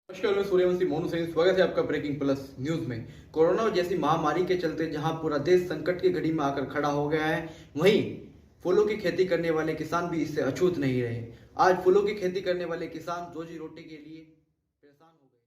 नमस्कार, मैं सूर्यवंशी मोनू सिंह। स्वागत है आपका ब्रेकिंग प्लस न्यूज में। कोरोना जैसी महामारी के चलते जहां पूरा देश संकट की घड़ी में आकर खड़ा हो गया है, वहीं फूलों की खेती करने वाले किसान भी इससे अछूत नहीं रहे। आज फूलों की खेती करने वाले किसान रोजी रोटी के लिए परेशान हो गए।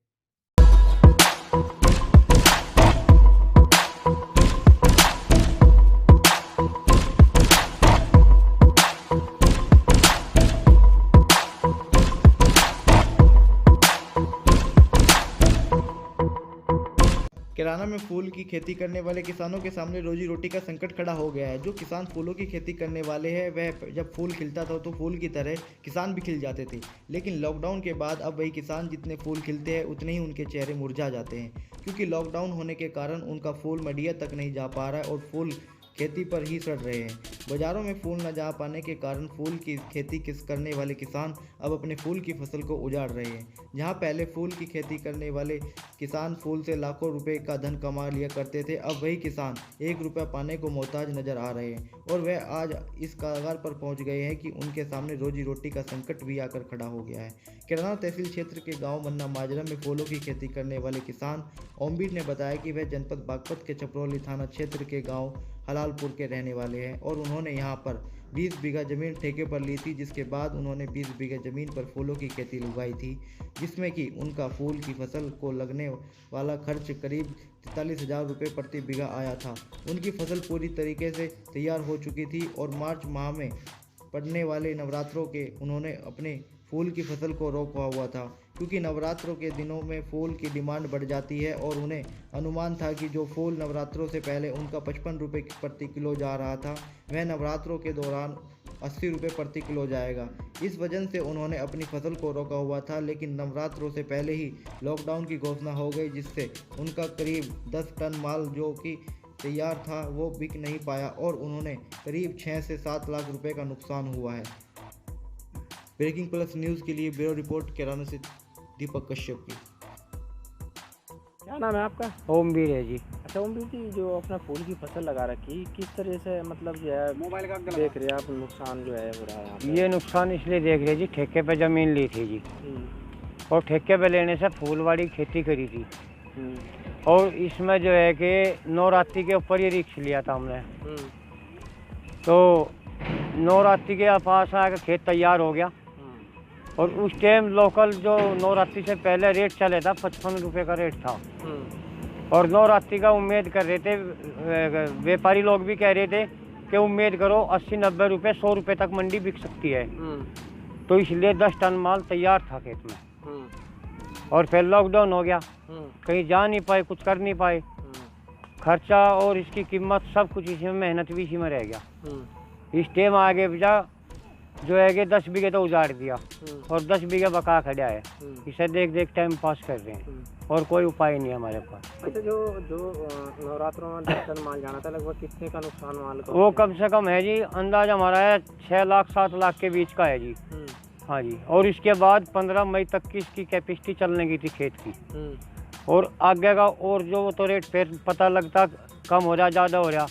किराना में फूल की खेती करने वाले किसानों के सामने रोजी रोटी का संकट खड़ा हो गया है। जो किसान फूलों की खेती करने वाले हैं, वह जब फूल खिलता था तो फूल की तरह किसान भी खिल जाते थे, लेकिन लॉकडाउन के बाद अब वही किसान जितने फूल खिलते हैं उतने ही उनके चेहरे मुरझा जाते हैं, क्योंकि लॉकडाउन होने के कारण उनका फूल मंडिया तक नहीं जा पा रहा है और फूल खेती पर ही सड़ रहे हैं। बाज़ारों में फूल न जा पाने के कारण फूल की खेती करने वाले किसान अब अपने फूल की फसल को उजाड़ रहे हैं। जहां पहले फूल की खेती करने वाले किसान फूल से लाखों रुपए का धन कमा लिया करते थे, अब वही किसान 1 रुपया पाने को मोहताज नजर आ रहे हैं और वह आज इस कगार पर पहुंच गए हैं कि उनके सामने रोजी रोटी का संकट भी आकर खड़ा हो गया है। किराना तहसील क्षेत्र के गाँव मन्ना माजरा में फूलों की खेती करने वाले किसान ओमबीर ने बताया कि वह जनपद बागपत के छपरौली थाना क्षेत्र के गाँव हलालपुर के रहने वाले हैं और उन्होंने यहां पर 20 बीघा ज़मीन ठेके पर ली थी, जिसके बाद उन्होंने 20 बीघा ज़मीन पर फूलों की खेती लगाई थी, जिसमें कि उनका फूल की फसल को लगने वाला खर्च करीब 43,000 रुपये प्रति बीघा आया था। उनकी फसल पूरी तरीके से तैयार हो चुकी थी और मार्च माह में पड़ने वाले नवरात्रों के उन्होंने अपने फूल की फसल को रोका हुआ था, क्योंकि नवरात्रों के दिनों में फूल की डिमांड बढ़ जाती है और उन्हें अनुमान था कि जो फूल नवरात्रों से पहले उनका 55 रुपये प्रति किलो जा रहा था, वह नवरात्रों के दौरान 80 रुपये प्रति किलो जाएगा। इस वजह से उन्होंने अपनी फसल को रोका हुआ था, लेकिन नवरात्रों से पहले ही लॉकडाउन की घोषणा हो गई, जिससे उनका करीब 10 टन माल जो कि तैयार था वो बिक नहीं पाया और उन्होंने करीब 6 से 7 लाख रुपए का नुकसान हुआ है। ब्रेकिंग प्लस न्यूज़ के लिए ब्यूरो रिपोर्ट किराना से दीपक कश्यप की। क्या नाम है आपका? ओमवीर है जी। अच्छा ओमवीर जी, जो अपना फूल की फसल लगा रखी, किस तरह से मतलब जो है मोबाइल का देख रहे हैं आप, नुकसान जो है हो रहा है यहाँ पे? ये नुकसान इसलिए देख रहे जी, ठेके पे ज़मीन ली थी जी और ठेके पे लेने से फूलवाड़ी खेती करी थी और इसमें जो है कि नवरात्रि के ऊपर ये रिक्स लिया था हमने। तो नवरात्रि के पास आकर खेत तैयार हो गया और उस टाइम लोकल जो नवरात्रि से पहले रेट चले था 55 रुपये का रेट था और नवरात्रि का उम्मीद कर रहे थे, व्यापारी लोग भी कह रहे थे कि उम्मीद करो 80-90 रुपये 100 रुपये तक मंडी बिक सकती है। तो इसलिए 10 टन माल तैयार था खेत में और फिर लॉकडाउन हो गया, कहीं जा नहीं पाए, कुछ कर नहीं पाए, खर्चा और इसकी कीमत सब कुछ इसी में, मेहनत भी इसी में रह गया। इस टाइम आगे बजा जो है कि 10 बीघे तो उजाड़ दिया और 10 बीघे बका खड़ा है। इसे देख देख टाइम पास कर रहे हैं और कोई उपाय नहीं हमारे पास। अच्छा, जो नवरात्रों में 10 टन माल जाना था, लगभग कितने का नुकसान माल का? वो कम से कम है जी, अंदाजा हमारा है 6 लाख 7 लाख के बीच का है जी। हाँ जी, और इसके बाद 15 मई तक की इसकी कैपेसिटी चलने की थी खेत की और आगे का और जो तो रेट फिर पता लगता कम हो रहा ज़्यादा हो रहा,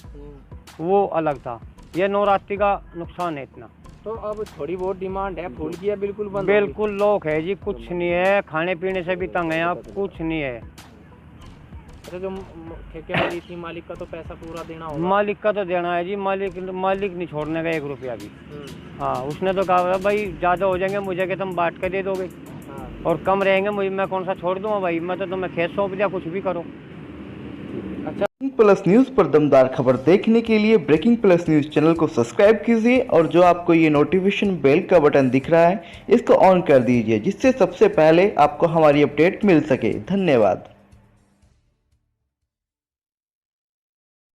वो अलग था। ये नवरात्रि का नुकसान है इतना। तो अब थोड़ी बहुत डिमांड है फूल की, बिल्कुल बंद? बिल्कुल लोग है जी, कुछ नहीं है, खाने पीने से भी तंग है, आप कुछ नहीं है। अच्छा, जो ठेके वाली थी मालिक का तो पैसा पूरा देना होगा? मालिक का तो देना है जी, मालिक नहीं छोड़ने का 1 रुपया भी। हाँ, उसने तो कहा भाई ज़्यादा हो जाएंगे मुझे कि तुम बांट कर दे दोगे और कम रहेंगे मुझे, मैं कौन सा छोड़ दूँगा भाई, मैं तो तुम्हें खेत सौंप दिया, कुछ भी करो। अच्छा, ब्रेकिंग प्लस न्यूज पर दमदार खबर देखने के लिए ब्रेकिंग प्लस न्यूज चैनल को सब्सक्राइब कीजिए और जो आपको ये नोटिफिकेशन बेल का बटन दिख रहा है इसको ऑन कर दीजिए, जिससे सबसे पहले आपको हमारी अपडेट मिल सके। धन्यवाद।